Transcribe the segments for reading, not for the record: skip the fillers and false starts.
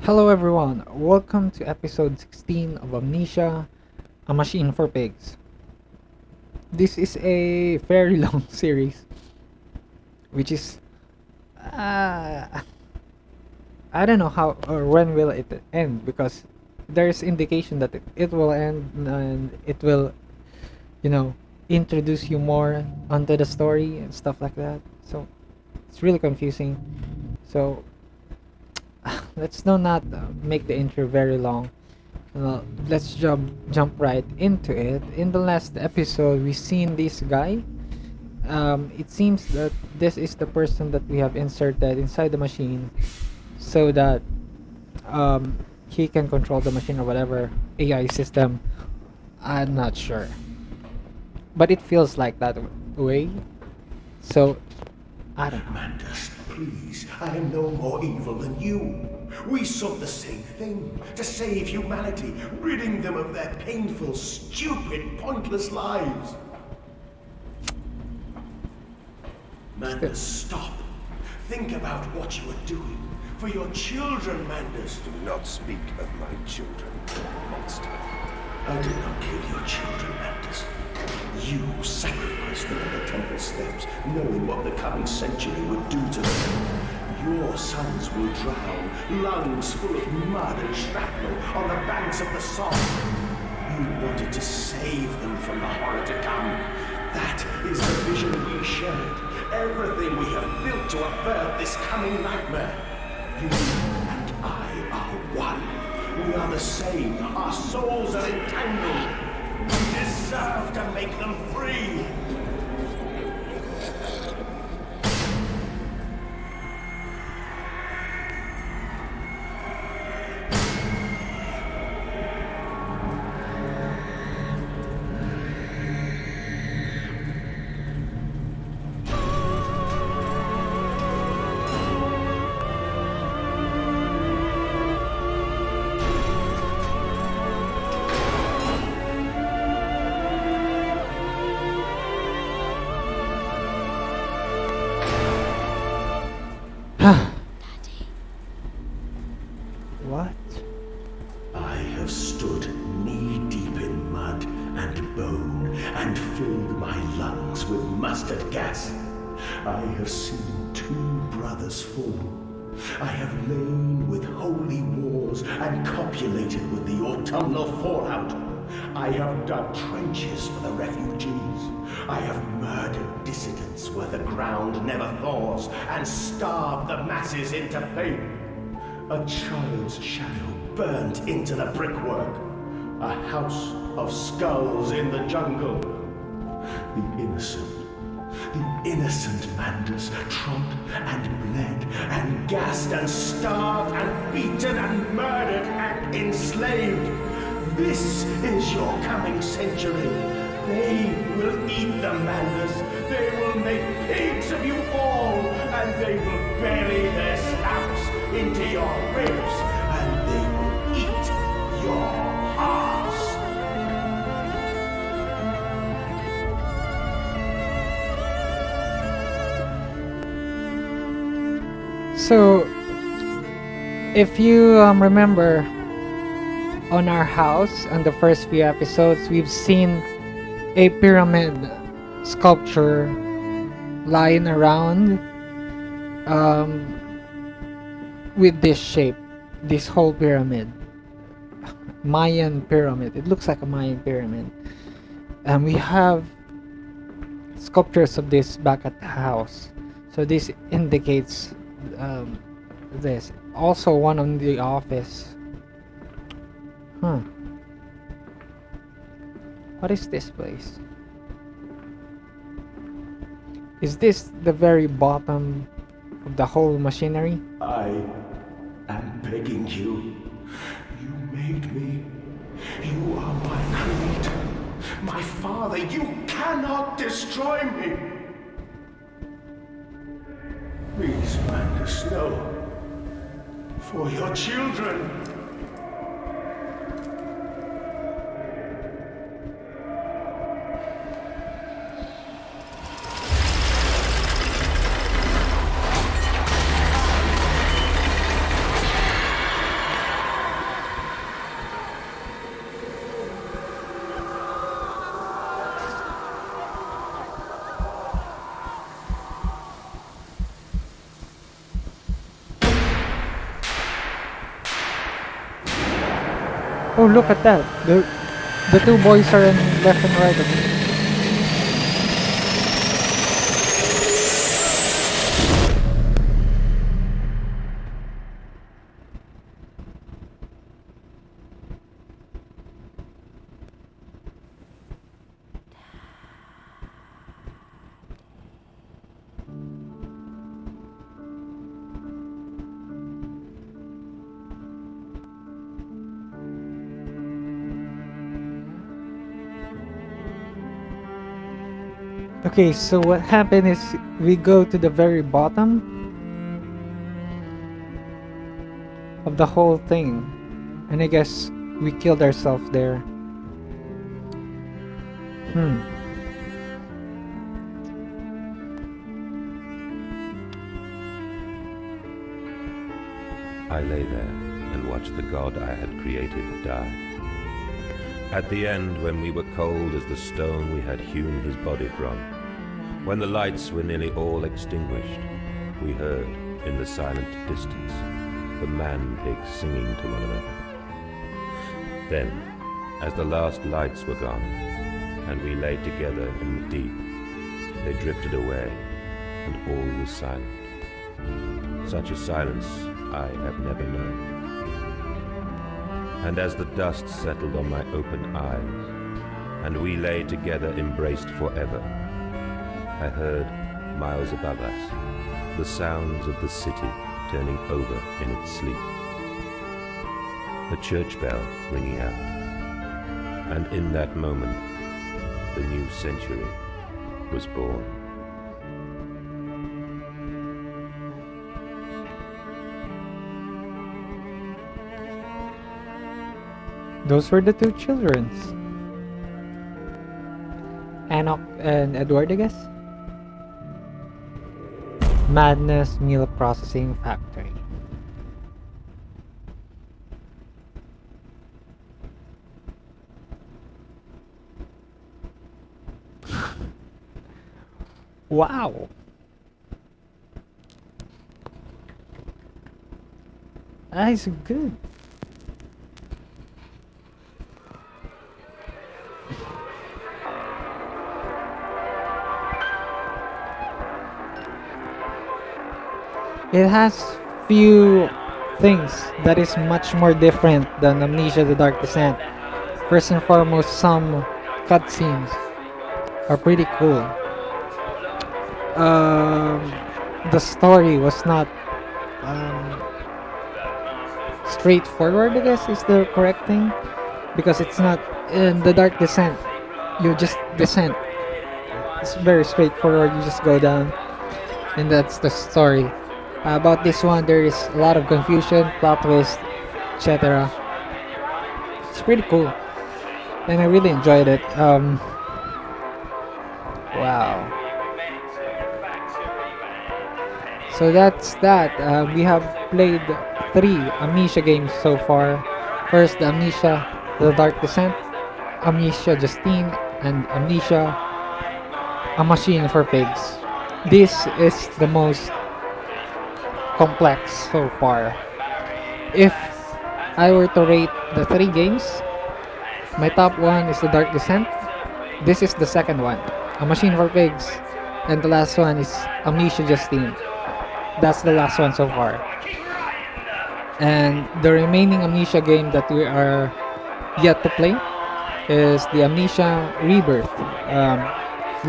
Hello everyone, welcome to episode 16 of Amnesia, a machine for pigs. This is a very long series, which is uh, I don't know how or when will it end because there's indication that it will end and it will, you know, introduce you more onto the story and stuff like that. So it's really confusing. So let's not make the intro very long. Let's jump right into it. In the last episode, we seen this guy. It seems that this is the person that we have inserted inside the machine, so that he can control the machine or whatever AI system. I'm not sure, but it feels like that way. So I don't know. Mandus, please, I am no more evil than you. We sought the same thing, to save humanity, ridding them of their painful, stupid, pointless lives. Mandus, stop. Think about what you are doing. For your children, Mandus. Do not speak of my children, monster. I did not kill your children, Mandus. You sacrificed them on the temple steps, knowing what the coming century would do to them. Your sons will drown, lungs full of mud and shrapnel, on the banks of the Somme. You wanted to save them from the horror to come. That is the vision we shared. Everything we have built to avert this coming nightmare. You and I are one. We are the same. Our souls are entangled. We deserve to make them free. What? I have stood knee-deep in mud and bone and filled my lungs with mustard gas. I have seen two brothers fall. I have lain with holy wars and copulated with the autumnal fallout. I have dug trenches for the refugees. I have murdered dissidents where the ground never thaws and starved the masses into pain. A child's shadow burnt into the brickwork. A house of skulls in the jungle. The innocent Mandus trod and bled and gassed and starved and beaten and murdered and enslaved. This is your coming century. They will eat the Mandus. They will make pigs of you all, and they will bury their snouts into your ribs, and they will eat your hearts. So, if you remember, on our house, on the first few episodes, we've seen a pyramid sculpture lying around with this shape, this whole pyramid. Mayan pyramid. It looks like a Mayan pyramid. And we have sculptures of this back at the house. So this indicates this. Also one on the office. Huh. What is this place? Is this the very bottom of the whole machinery? I am begging you. You made me. You are my creator. My father. You cannot destroy me. Please, Mandus, no. For your children. Oh, look at that. The two boys are in left and right of me. Okay, so what happened is we go to the very bottom of the whole thing. And I guess we killed ourselves there. Hmm. I lay there and watched the god I had created die. At the end, when we were cold as the stone we had hewn his body from, when the lights were nearly all extinguished, we heard, in the silent distance, the man-pigs singing to one another. Then, as the last lights were gone, and we lay together in the deep, they drifted away, and all was silent. Such a silence I have never known. And as the dust settled on my open eyes, and we lay together embraced forever, I heard, miles above us, the sounds of the city turning over in its sleep. The church bell ringing out, and in that moment, the new century was born. Those were the two children. Enoch and Edward, I guess. Madness Meal Processing Factory. Wow. That is good. It has few things that is much more different than Amnesia: The Dark Descent. First and foremost, some cutscenes are pretty cool. Um, the story was not um, straightforward, I guess is the correct thing, because it's not in The Dark Descent. You just descend. It's very straightforward. You just go down, and that's the story. About this one, there is a lot of confusion, plot twist, etc. It's pretty cool, and I really enjoyed it. Wow. So that's that. We have played 3 Amnesia games so far. First, the Amnesia: The Dark Descent, Amnesia Justine, and Amnesia: A Machine for Pigs. This is the most complex so far. If I were to rate the 3 games, my top one is The Dark Descent. This is the second one, A Machine for Pigs, and the last one is Amnesia Justine. That's the last one so far. And the remaining Amnesia game that we are yet to play is the Amnesia Rebirth,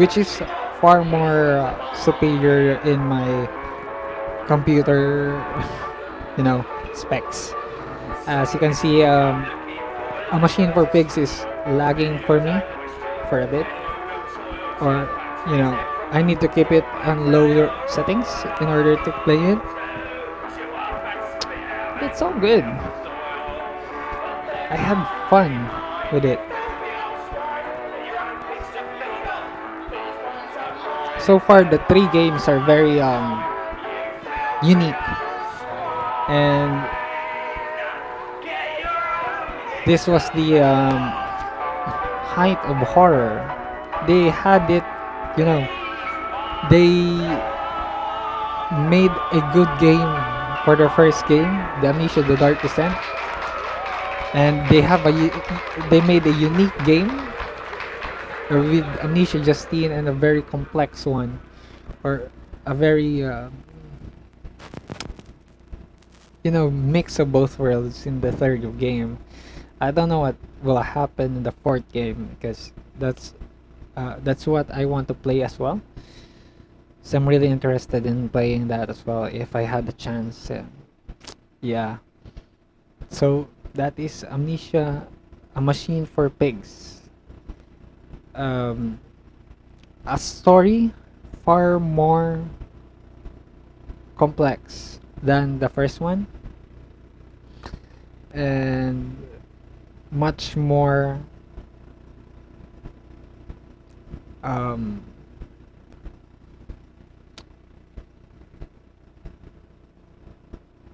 which is far more superior in my computer, specs. As you can see, A Machine for Pigs is lagging for me for a bit, or I need to keep it on lower settings in order to play it. It's all good. I had fun with it. So far, the 3 games are very unique, and this was the height of horror. They had it, they made a good game for their first game, the Amnesia: The Dark Descent. and they made a unique game with Amnesia Justine and a very complex one, or a very mix of both worlds in the third game. I don't know what will happen in the fourth game because that's what I want to play as well. So I'm really interested in playing that as well if I had the chance. Yeah. So that is Amnesia, a machine for pigs. Um, a story far more complex than the first one, and much more um,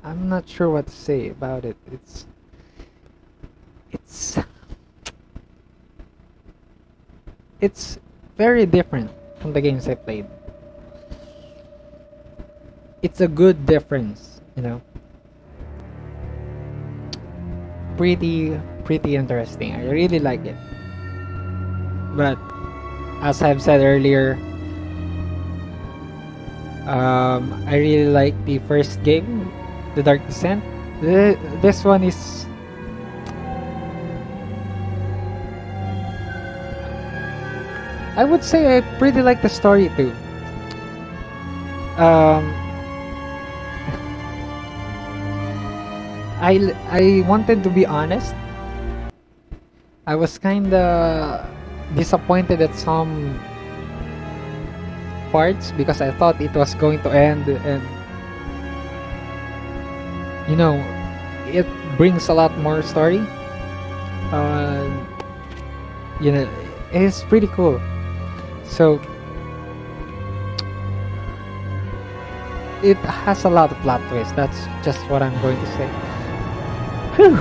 I'm not sure what to say about it. It's it's very different from the games I played. It's a good difference, pretty interesting. I really like it. But as I've said earlier, I really like the first game, The Dark Descent. This one is I would say I pretty like the story too. Um, I wanted to be honest. I was kinda disappointed at some parts because I thought it was going to end, and you know it brings a lot more story. Uh, it's pretty cool. So it has a lot of plot twists. That's just what I'm going to say. Whew.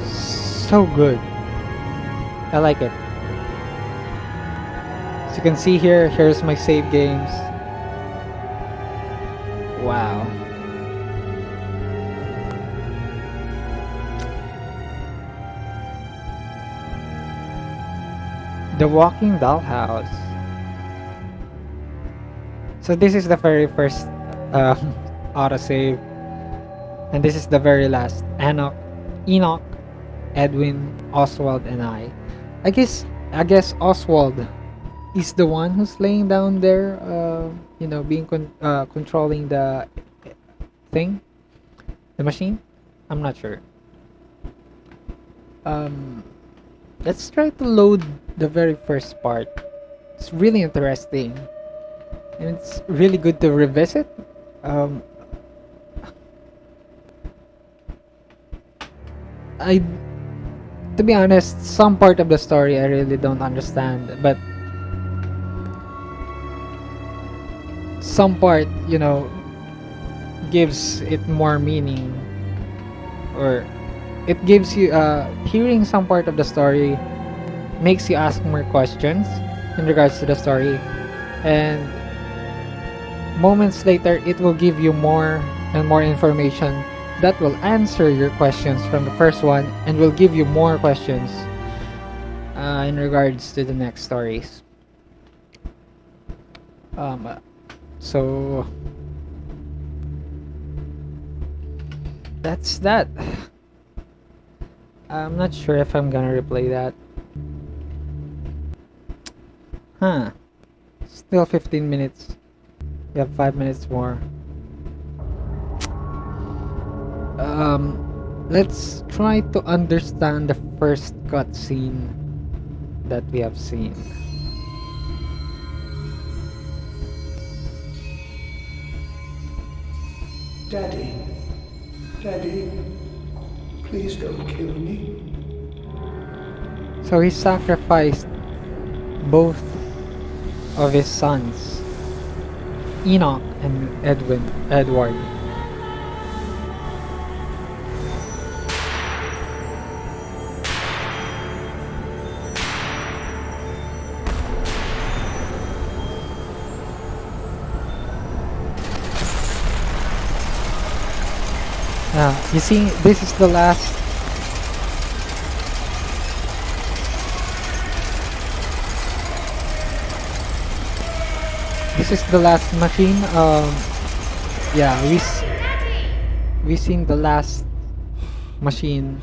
So good. I like it. As you can see here, here's my save games. Wow. The Walking Dollhouse. So this is the very first autosave, and this is the very last. Enoch, Edwin, Oswald, and I. I guess Oswald is the one who's laying down there, being controlling the thing, the machine. I'm not sure. Um, let's try to load the very first part. It's really interesting, and it's really good to revisit. Um, I, to be honest, some part of the story I really don't understand, but some part, gives it more meaning, or it gives you hearing some part of the story makes you ask more questions in regards to the story, and moments later it will give you more and more information that will answer your questions from the first one and will give you more questions in regards to the next stories. So that's that. I'm not sure if I'm gonna replay that. Still 15 minutes. We have 5 minutes more. Let's try to understand the first cutscene that we have seen. Daddy, please don't kill me. So he sacrificed both of his sons, Enoch and Edward. You see, this is the last This is the last machine. Yeah, we seen the last machine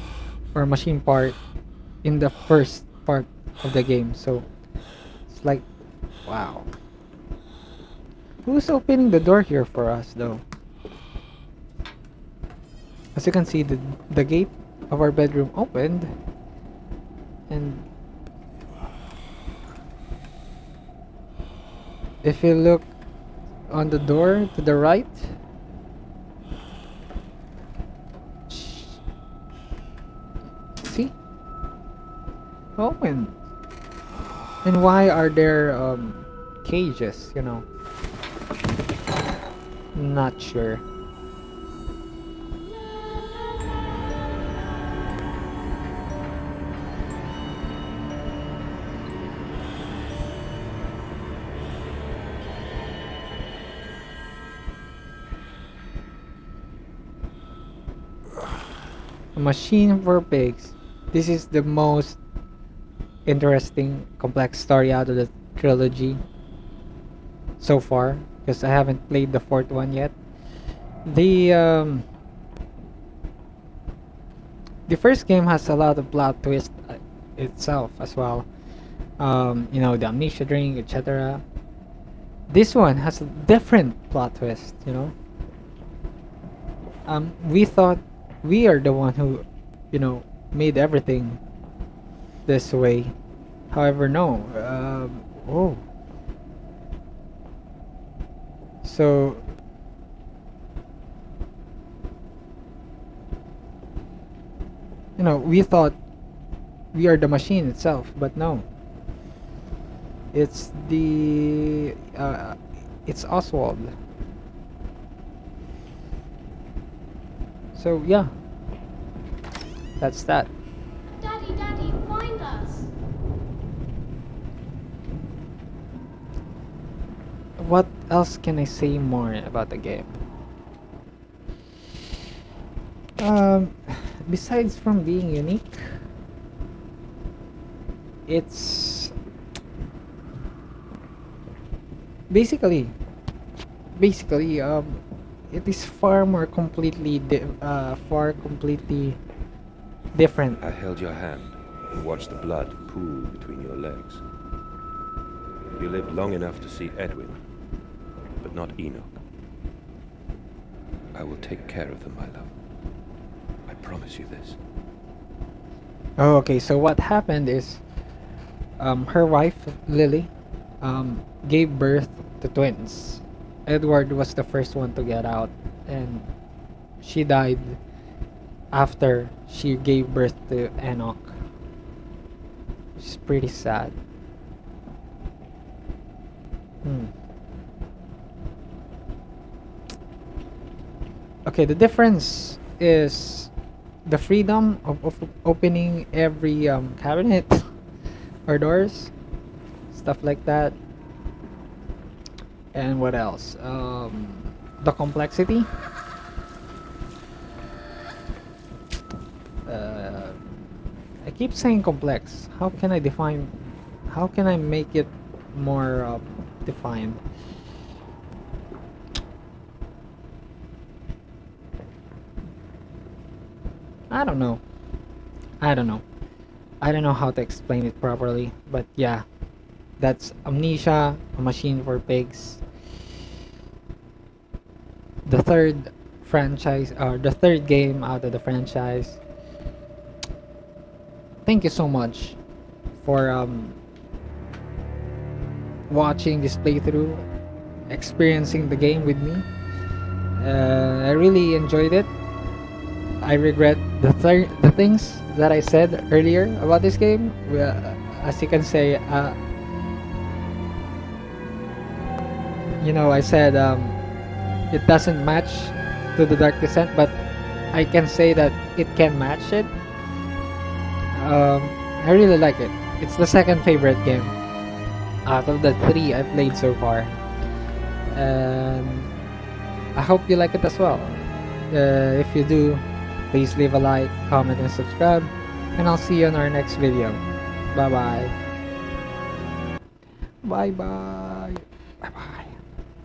or machine part in the first part of the game. So it's like, wow. Who's opening the door here for us, though? As you can see, the gate of our bedroom opened, and if you look on the door to the right, see, open. And why are there cages? Not sure. A machine for pigs. This is the most interesting, complex story out of the trilogy so far, because I haven't played the fourth one yet. The first game has a lot of plot twist itself as well. The amnesia drink, etc. This one has a different plot twist. We thought we are the one who, made everything this way. However, no. Oh. So we thought we are the machine itself, but no. It's it's Oswald. So yeah, that's that. Daddy, find us. What else can I say more about the game? Besides from being unique, it's basically it is far completely different. I held your hand and watched the blood pool between your legs. You lived long enough to see Edwin, but not Enoch. I will take care of them, my love. I promise you this. Oh, okay. So what happened is, her wife Lily, gave birth to twins. Edward was the first one to get out, and she died after she gave birth to Enoch. It's pretty sad. Okay, the difference is the freedom of opening every cabinet or doors, stuff like that. And what else? The complexity. I keep saying complex. How can I define? How can I make it more defined? I don't know. I don't know. I don't know how to explain it properly, but yeah, that's Amnesia, a machine for pigs. The third franchise, or the third game out of the franchise. Thank you so much for watching this playthrough, experiencing the game with me. I really enjoyed it. I regret the things that I said earlier about this game. As you can say, I said it doesn't match to the Dark Descent, but I can say that it can match it. I really like it. It's the second favorite game out of the 3 I've played so far, and I hope you like it as well. If you do, please leave a like, comment, and subscribe, and I'll see you in our next video. Bye bye. Bye bye. Bye bye.